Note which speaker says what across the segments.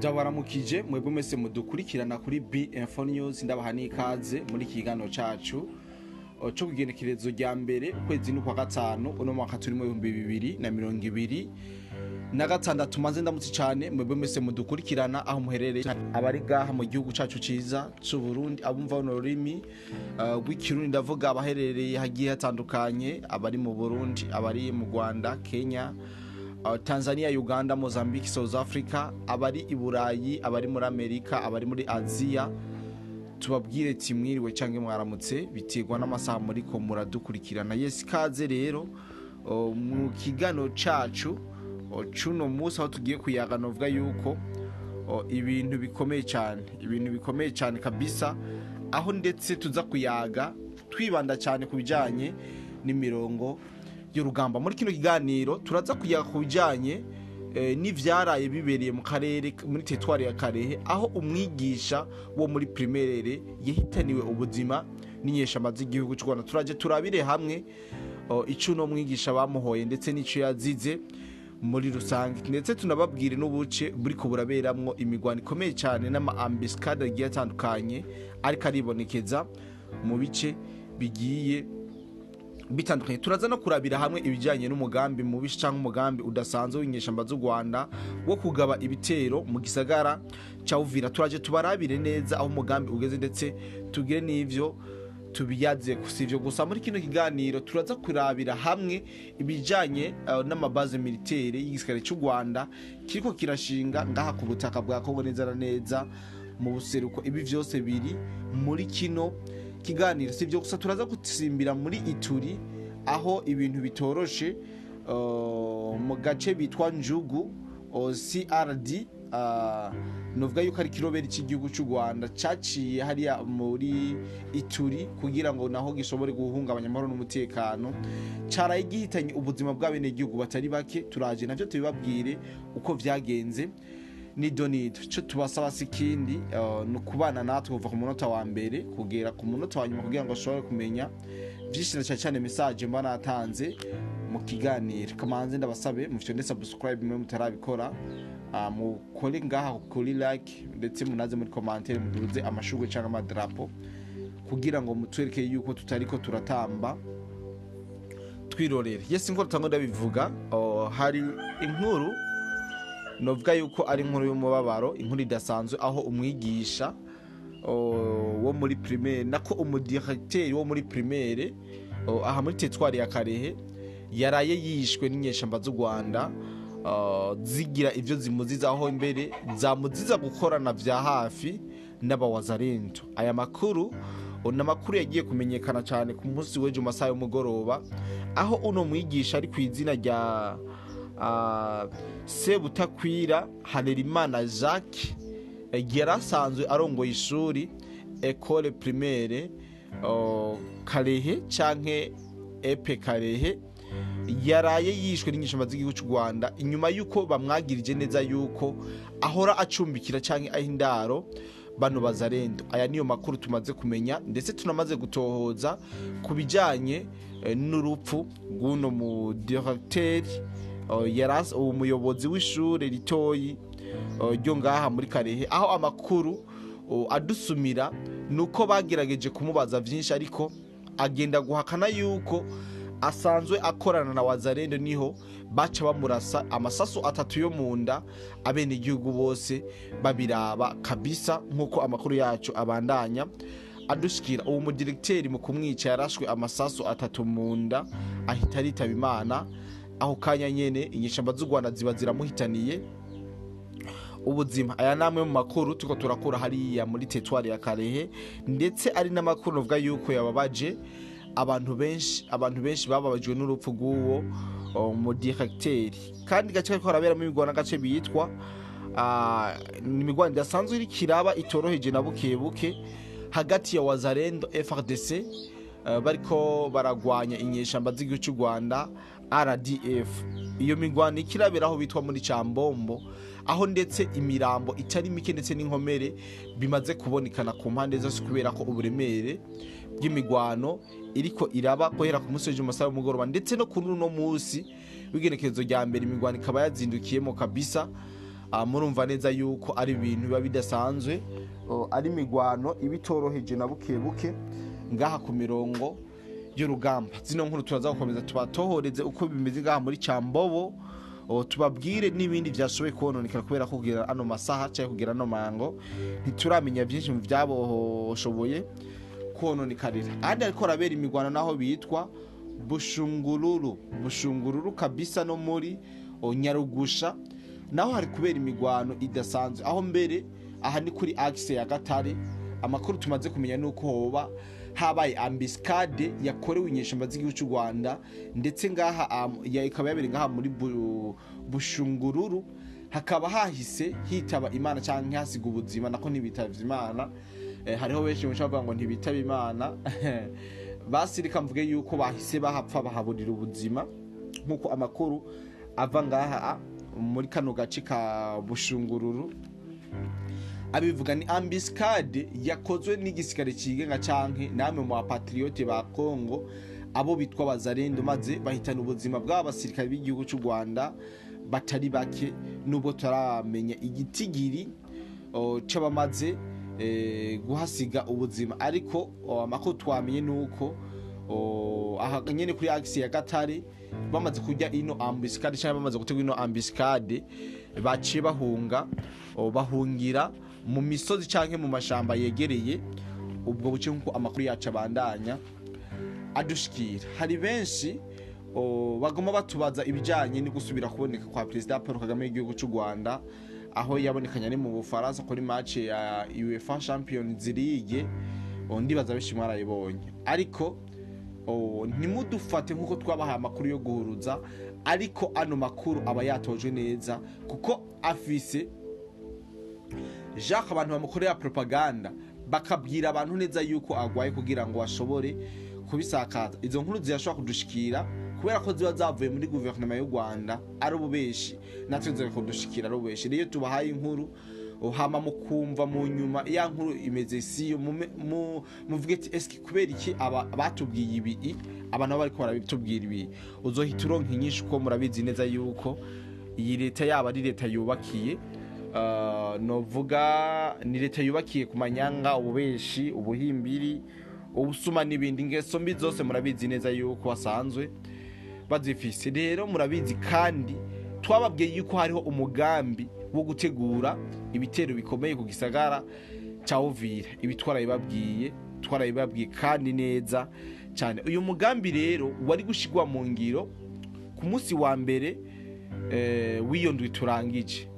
Speaker 1: Ndabaramukije mwebwe mwese mudukurikirana kuri B Info News ndabaha n'ikaze muri kiganiro cacu cyo kugenekerezo rya mbere ukwezi n'ukwa gatanu uno mwaka turi mu 2020 na gatandatu maze ndamutse cyane mwebwe mwese mudukurikirana aho muherereye abari gaha mu gihugu cacu ciza c'u Burundi abumva no rurimi rw'ikirundi ndavuga abaherereye hagiye hatandukanye abari mu Burundi abari mu Rwanda Kenya Tanzania, Uganda, Mozambique, South Africa, abari i Burayi, abari muri Amerika, abari muri Aziya. Tubabwire timwiriwe canke mwaramutse bitegwa n'amasaha muri ko muradukurikirana. Yes kaze rero mu kigano cacu cuno musi aho tugiye kuyaga novuga yuko ibintu bikomeye cyane kabisa aho ndetse tuza kuyaga twibanda cyane kubijanye n'imirongo y'urugamba. Muri kino kiganiro turaza kuyaga kubijanye n'ivyaraye bibereye mu karere muri teritwari ya Kalehe aho umwigisha wo muri primaire yahitaniwe ubuzima n'inyeshamba z'igihugu cy'u Rwanda. Turaje turabire hamwe icuno mwigisha bamuhoye ndetse n'ico yazize muri rusange, ndetse tunababwire n'ubuce buri ko buraberamwo imigwano ikomeye cyane n'ama ambassador agiye atandukanye ariko aribonekeza mu bice bigiye bitandukanye. Turaza no kurabira hamwe ibijanye n'umugambi mu bishi cyangwa umugambi udasanzwe w'inyeshamba z'u Rwanda wo kugaba ibitero mu gisagara ca Uvira. Turaje tubarabire neza aho umugambi ugeze ndetse tugire n'ivyo tubiyaze kusivyo gusa. Muri kino kiganiro turaza kurabira hamwe ibijanye n'amabaze militaire y'igisirikare cy'u Rwanda kiriko kirashinga ngaha ku butaka bwa Kongo neza na neza mu buseruko. Ibi vyose biri muri kino kiganiro. Sivyo gusa turaza gutsimbira muri Ituri aho ibintu bitoroshe mu gace bitwa Njugu CRD novuga yuko ari kiroberi cy'igihugu cy'u Rwanda caciye hariya muri Ituri kugira ngo naho gishobore guhungabanya amahoro n'umutekano, caraye gihitanye ubuzima bw'abene gihugu batari bake. Turaje navyo tubibabwire uko vyagenze ni donate cyo tubasaba sikindi no kubana natwe kuva ku munota wa mbere kugera ku munota wa nyuma kugira ngo ashobore kumenya byishira cyane message mba natanze mu kiganiro. Kamanze ndabasabe mufite ndetse subscribe mwe mutarabikora mu kole ngaha kuri like ndetse munaze muri commentaire muduze amashugwe cyangwa amadrapo kugira ngo mutwereke yuko tutariko turatamba twirorere. Yes ngo rutango ndabivuga hari inkuru novuga yuko ari inkuru y'umubabaro, inkuru idasanzwe aho umwigisha wo muri primaire nako umudirecteur wo muri primaire aha muri teritwari ya Kalehe yaraye yishwe n'inyeshamba z'u Rwanda zigira ivyo zimuziza aho imbere zamuziza gukorana vya hafi n'abawazarendo. Aya makuru namakuru yagiye kumenyekana cyane ku munsi w'ejo masaha y'umugoroba aho uno mwigisha ari kwizina rya Sebutakwira Hanerimana Jacques yarasanzwe arongoye ishuri École primaire Kalehe canke EP Kalehe yaraye yishwe n'inyeshamba z'igihugu cy'u Rwanda inyuma yuko bamwagirije neza yuko ahora acumbikira canke ahindaro bano bazarendo. Aya niyo makuru tumaze kumenya ndetse tunamaze gutohoza kubijanye n'urupfu rw'uno mu directeur yaras umuyobozi w'ishure ritoyi ryo ngaha muri Kalehe aho amakuru adusumira nuko bagerageje kumubaza vyinshi ariko agenda guhakana yuko asanzwe akorana na wazarendo, niho baca bamurasa amasasu 3 yo munda abene igihugu bose babiraba kabisa nkuko amakuru yacu abandanya adushikira. Uwo mu directeur mu kumwica yarashwe amasasu 3 munda ahita aritaba Imana aho kanya nyene inyeshamba z'u Rwanda ziba ziramuhitaniye ubuzima. Aya namwe mu makuru tuko turakura hariya muri teritwari ya Kalehe ndetse ari n'amakuru novuga yuko yababaje abantu benshi bababajwe n'urupfu rw'uwo mu directeur. Kandi gace ko harabera mu migwana gace bitwa imigwano idasanzwe iri kiraba itoroheje na bukebuke hagati ya wazarendo FRDC bariko baragwanya inyeshamba z'igihugu cy'u Rwanda RDF. Iyo migwano ikiraberaho bitwa muri Cambombo aho ndetse imirambo itari mike ndetse n'inkomere bimaze kubonekana ku mpande zose kubera ko uburemere bw'imigwano iriko iraba kohera ku munsi w'amasaha y'umugoroba ndetse no kuri no munsi w'igenekerezo rya mbere imigwano ikaba yazindukiyemo kabisa murumva neza yuko ari ibintu biba bidasanzwe, ari imigwano ibitoroheje na buke buke ngaha ku mirongo y'urugamba. Zino nkuru turaza gukomeza tubatohoreze uko bimeze ngaha muri Cambobo, tubabwire n'ibindi byashoboye kononekara kubera kugira ano masaha cyangwa kugira ano mango ntituramenya byinshi mu byaboshoboye kononekarira. Ahandi ariko rabera imigwano naho bitwa Bushungururu kabisa no muri Nyarugusha naho hari kubera imigwano idasanzwe, aho mbere aha ni kuri axe ya Gatare. Amakuru tumaze kumenya nuko hoba habaye ambiscade yakorewe inyeshamba z'igihugu cy'u Rwanda, ndetse ngaha ikaba yabere ngaha muri Bushungururu, hakaba hahise hitaba Imana cyangwa hasiga ubuzima, nako ntibitavye Imana. Hariho benshi bavuga ngo ntibitaba Imana basirika mvuge yuko bahise bahapfa bahaburira ubuzima, nkuko amakuru ava ngaha muri kano gace ka Bushungururu abivuga. Ni ambiscade yakozwe n'igisigare kigenga canke namwe mu patriote ba Kongo abo bitwa bazarendo, maze bahitana ubuzima bw'abasirikare b'igihugu cy'u Rwanda batari bake, nubwo taramenya igitigiri c'abamaze guhasiga ubuzima. Ariko amakuru twamenye nuko aha nyene kuri axe ya Gatare bamaze kujya ino ambiscade cyangwa bamaze gutegura ino ambiscade baciye bahungira mu misozi canke mu mashamba yegereye ubwo buce, nkuko amakuru yacu abandanya adushikira. Hari benshi bagoma batubaza ibijanye no gusubira kuboneka kwa President Paul Kagame w'igihugu cy'u Rwanda, aho yabonekanye ari mu Bufaransa kuri match ya UEFA Champions League. Ndibaza benshi mwarayibonye, ariko ntimudufate nkuko twabahaye amakuru yo guhuruza, ariko ano makuru aba yatojwe neza kuko afise Jacques abantu bamukorera propaganda bakabwira abantu neza yuko agwaye kugira ngo bashobore kubisakaza. Izo nkuru zirashobora kudushikira kubera ko ziba zavuye muri guverinoma y'u Rwanda ari ububeshi, natwe nzere kudushikira ari ububeshi. Rero tubahaye inkuru hama mukumva mu nyuma ya nkuru imeze siyo muvuge ati eski kubera iki batubwiye ibi, abantu bari ko barabitubwira ibi, uzohita uronka inyishu ko murabizi neza yuko iyi leta yaba ari leta yubakiye novuga ni leta yubakiye ku manyanga, ububeshi, ubuhimbiri, ubusuma n'ibindi ngeso mbi zose murabizi neza yuko basanzwe bazifise. Rero murabizi kandi twababwiye yuko hariho umugambi wo gutegura ibitero bikomeye ku gisagara ca Uvira. Ibi twarabibabwiye kandi neza cyane. Uyu mugambi rero wari gushigwa mu ngiro ku munsi wa mbere w'iyo ndwi turangije,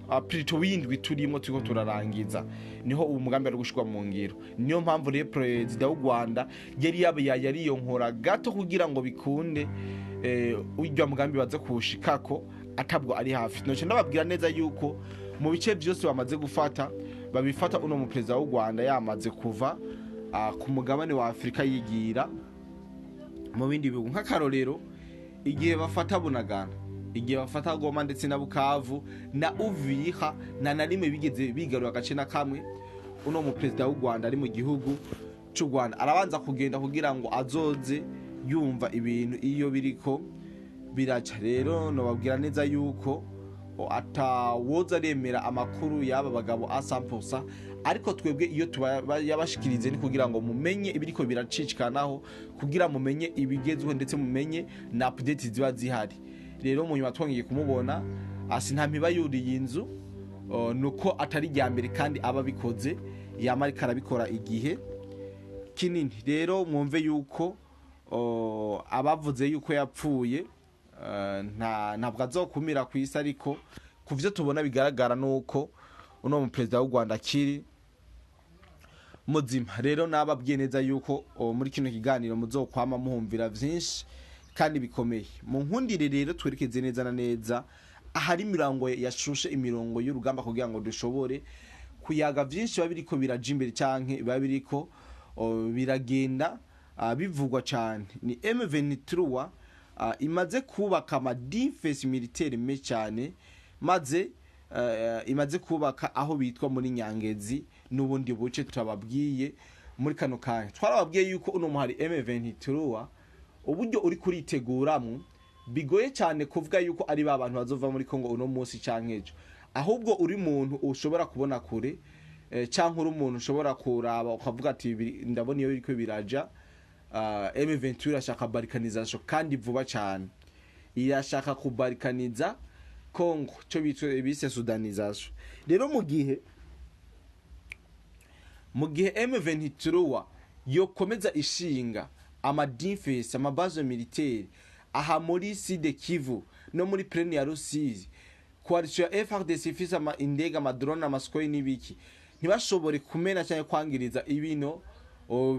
Speaker 1: aprito w'indwi turimo turiko turarangiza, niho uwo mugambi ari gushigwa mu ngiro. Niyo mpamvu rero President w'u Rwanda yari yonkora gato kugira ngo bikunde ujya mugambi baze kuwushikako atabwo ari hafi. Noce ndababwira neza yuko mu bice byose bamaze gufata babifata uno mu President w'u Rwanda yamaze kuva ku mugabane wa Afrika yigira mu bindi bihugu, nk'akarorero igihe bafata Bunagana, igihe bafata Goma ndetse na Bukavu na Uvira na rimwe bigeze bigarura agace na kamwe, uno mu President w'u Rwanda ari mu gihugu cy'u Rwanda arabanza kugenda kugira ngo azoze yumva ibintu iyo biriko biraca. Rero nobabwira neza yuko atawoza remera amakuru y'aba bagabo asamposa, ariko twebwe iyo yabashikirize ni kugira ngo mumenye ibiriko biracicikanaho, kugira mumenye ibigezweho ndetse mumenye na update ziba zihari. Rero mu nyuma twongeye kumubona ntampiba yuriye inzu, nuko atari rya mbere kandi aba bikoze yamari karabikora igihe kinini. Rero mwumve yuko abavuze yuko yapfuye ntabwo azokumira ku isi, ariko kuvyo tubona bigaragara nuko uno mu President w'u Rwanda kiri muzima. Rero nababwiye neza yuko muri kino kiganiro muzokwama muhumvira vyinshi kandi bikomeye. Mu nkundire rero twerekeze neza na neza ahari imirongo yashushe imirongo y'urugamba kugira ngo dushobore kuyaga vyinshi babiriko biraje imbere canke babiriko biragenda bivugwa cyane. Ni M23 imaze kubaka ama defense militaire me cyane, maze imaze kubaka aho bitwa muri Nyangezi n'ubundi buce tutababwiye muri kano kanya. Twarababwiye yuko uno muhari M23 uburyo uri kuriteguramwe bigoye cyane kuvuga yuko ari babantu bazova muri Kongo uno munsi cankejo, ahubwo uri muntu ushobora kubona kure cyangwa uri umuntu ushobora kuraba ukavuga ati ndabona iyo biriko biraja M23 irashaka balkanization kandi vuba cyane irashaka kubalkaniza Congo cyo bise sudanization rero mu gihe M23 yokomeza ishinga defense base militaire aha muri Sud Kivu no muri Plaine ya Rusizi coalition ya FARDC ifise indega drone amasikoyi nibiki ntibashobore kumena cyane kwangiriza ibino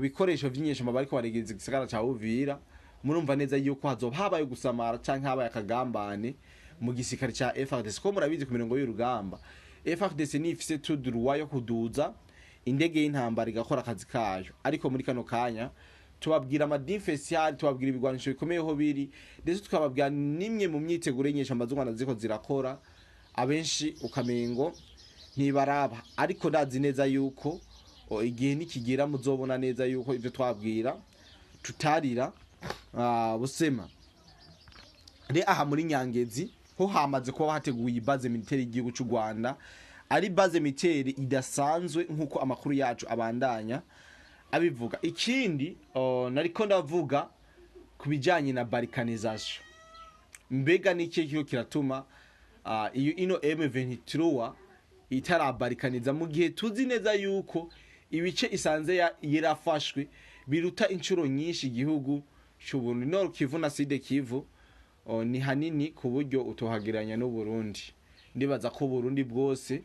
Speaker 1: bikoresho by'inyesha bariko baregeza igisagara ca Uvira murumva neza yuko hazoba habaye gusamara canke habaye akagambane mu gisikari ca FARDC ko murabizi ku mirongo y'urugamba FARDC ni ifise tout droit yo kuduza indege y'intambara igakora akazi kayo ariko muri kano kanya tubabwira defense yari tubabwira ibigwanisho bikomeyeho biri ndetse tukababwira nimwe mu myiteguro y'inyesha Rwanda ziko zirakora abenshi ukamengo ntibaraba ariko ndazi neza yuko igihe nikigera muzobona neza yuko ivyo twabwira tutarira busema re aha muri Nyangezi ho hamaze kuba hateguye base militaire y'igihugu cy'u Rwanda ari base militaire idasanzwe nkuko amakuru yacu abandanya abivuga ikindi nariko ndavuga kubijanye na balkanization mbega niki cyo kiratuma iyo ino M23 itarabalkaniza mu gihe tuzi neza yuko ibice isanze yarafashwe biruta incuro nyinshi igihugu cy'Uburundi no Kivu na Sud Kivu ni hanini ku buryo utohagiranya no Burundi ndibaza ko Burundi bwose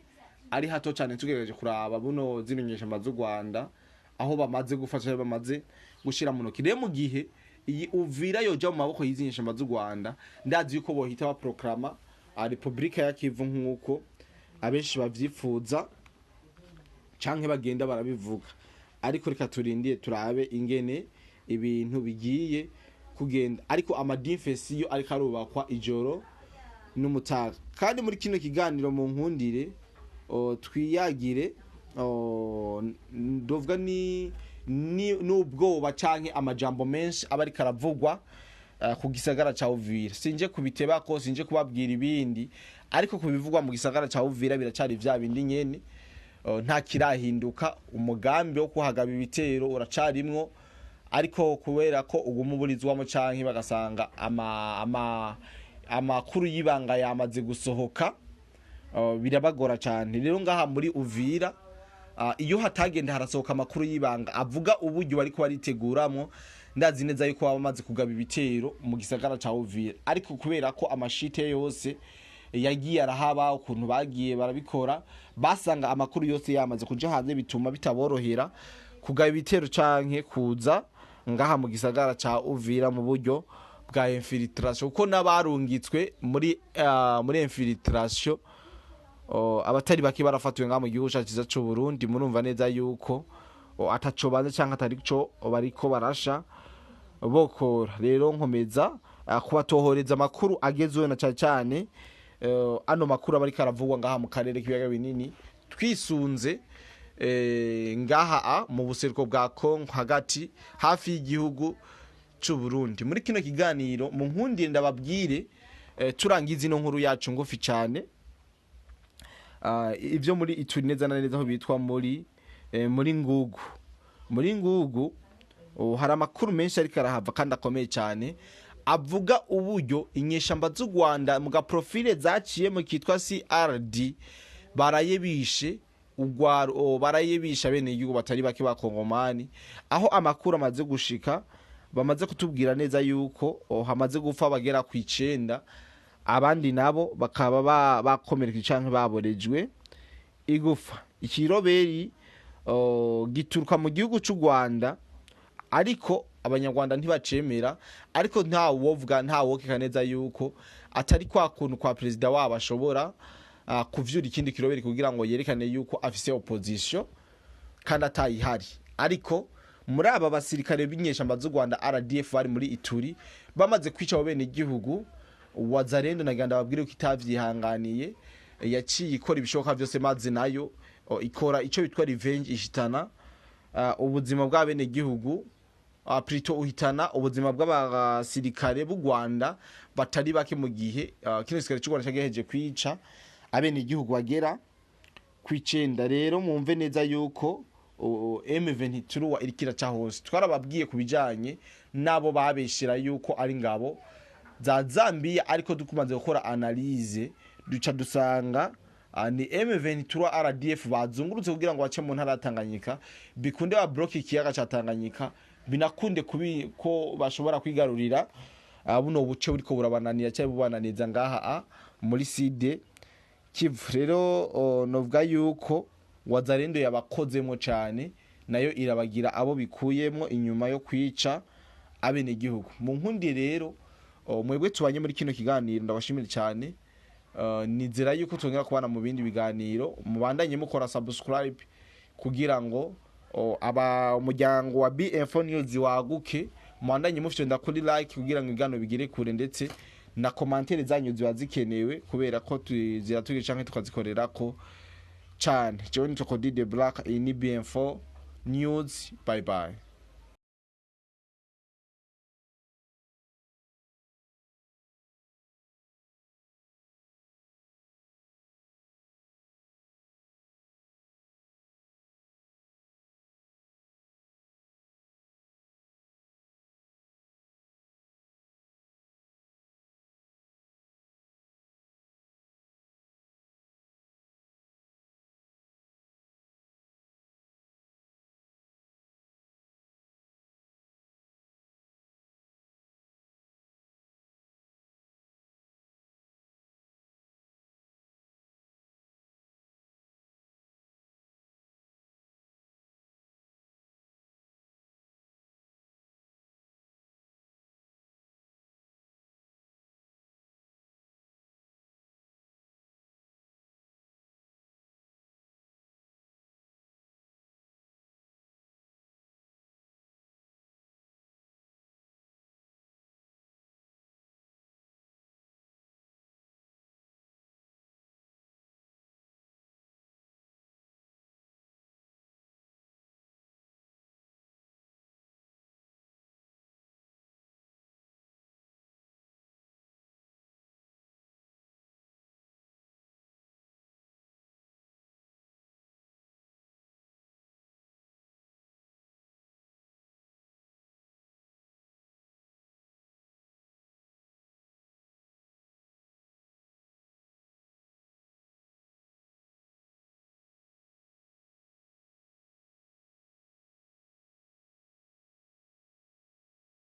Speaker 1: ari hato cyane tugereje kuraba buno zimenyesha amazu Rwanda aho bamaze gufasha bamaze gushira mu ntoki rero mu gihe iyi Uvira yoja mu maboko yizinyesha amazu Rwanda ndazi yuko bohita ba proclama Republika ya Kivu nkuko abenshi bavyifuza canke bagenda barabivuga ariko reka turindiye turabe ingene ibintu bigiye kugenda ariko defense yo ariko arubakwa ijoro n'umutaga kandi muri kino kiganiro mu nkundire twiyagire ndovuga n'ubwoba canke amajambo menshi aba ariko aravugwa ku gisagara ca Uvira sinje kubiteba ko sinje kubabwira ibindi ariko kubivugwa mu gisagara ca Uvira biracari vya bindi nyene nta kirahinduka umugambi wo kuhagaba ibitero uracarimwo ariko kubera ko ugumuburizwamo canke bagasanga amakuru y'ibanga yamaze gusohoka birabagora cyane rero ngaha muri Uvira iyo hatagenda harasohoka amakuru y'ibanga avuga uburyo bariko bariteguramwo ndazi neza yuko bamaze kugaba ibitero mu gisagara ca Uvira ariko kubera ko amashite yose yagiye arahaba ukuntu bagiye barabikora basanga amakuru yose yamaze kuja hanze bituma bitaborohera kugaba ibitero canke kuza ngaha mu gisagara ca Uvira mu buryo bwa infiltration kuko nabarungitswe muri infiltration abatari baki barafatiwe ngaha mu gihugu cyaciza cyo Burundi murumva neza yuko ataco banze canke atari cyo bariko barasha bokora rero nkomeza kubatohoreza makuru agezwe na cyane ano makuru abari karavugwa ngaha mu karere k'ibiyaga binini twisunze ngaha mu buseruko bwa Kongo hagati hafi y'igihugu cy'u Burundi muri kino kiganiro mu nkundire ndababwire turangiza ino nkuru yacu ngufi cyane ivyo muri Ituri neza na neza aho bitwa muri Ngugu hari amakuru menshi ariko arahava kandi akomeye cyane avuga uburyo inyeshamba z'u Rwanda mu gaprofile zaciye mu kitwa CRD barayebishe barayebisha bene igihugu batari bake bakongomani aho amakuru amaze gushika bamaze kutubwira neza yuko hamaze gupfa bagera ku 9 abandi nabo bakaba bakomereka canke baborejwe igufa ikiroberi gituruka mu gihugu cy'u Rwanda ariko abanyarwanda ntibacemera ariko nta wovuga nta wokeka neza yuko atari kwa kuntu kwa president wabo ashobora kuvyura ikindi kiroberi kugira ngo yerekane yuko afise opposition kandi atayihari ariko muri aba basirikare b'inyeshamba z'u Rwanda RDF bari muri Ituri bamaze kwica abo bene igihugu Wazarendo naganda babwire ko itavyihanganiye yaciye ikora ibishoboka byose maze nayo ikora ico bitwa revenge ishitana ubuzima bwa bene igihugu plutôt uhitana ubuzima bw'abasirikare b'u Rwanda batari bake mu gihe kino gisirikare cy'u Rwanda cyagejeje kwica abene igihugu bagera kw'icenda. Rero mumve neza yuko M23 irikira ca hose. Twarababwiye kubijanye nabo babeshera yuko ari ngabo za Zambia, ariko dukumaze gukora analyse duca dusanga ni M23 RDF bazungurutse kugira ngo bace mu ntara Tanganyika, bikunde ba block ikiyaga ca Tanganyika, binakunde ko bashobora kwigarurira buno buce buriko burabananira cyangwa bubananiza ngaha muri Side Kivu. Rero novuga yuko Wazalendo yabakozemo cyane, nayo irabagira abo bikuyemo inyuma yo kwica abene igihugu. Mu nkundi rero mwebwe tubanye muri kino kiganiro ndabashimira cyane. Nizera yuko tongera kubana mu bindi biganiro, mubandanye mukora subscribe kugira ngo umuryango wa BF News waguke, mubandanye mufite ndakuri like kugira ngo igano bigire kure, ndetse na commentaire zanyu ziba zikenewe kubera ko ziratugira canke tukazikorera ko cyane. Jewe ni Chocolate the Black, ini BF News. Bye bye.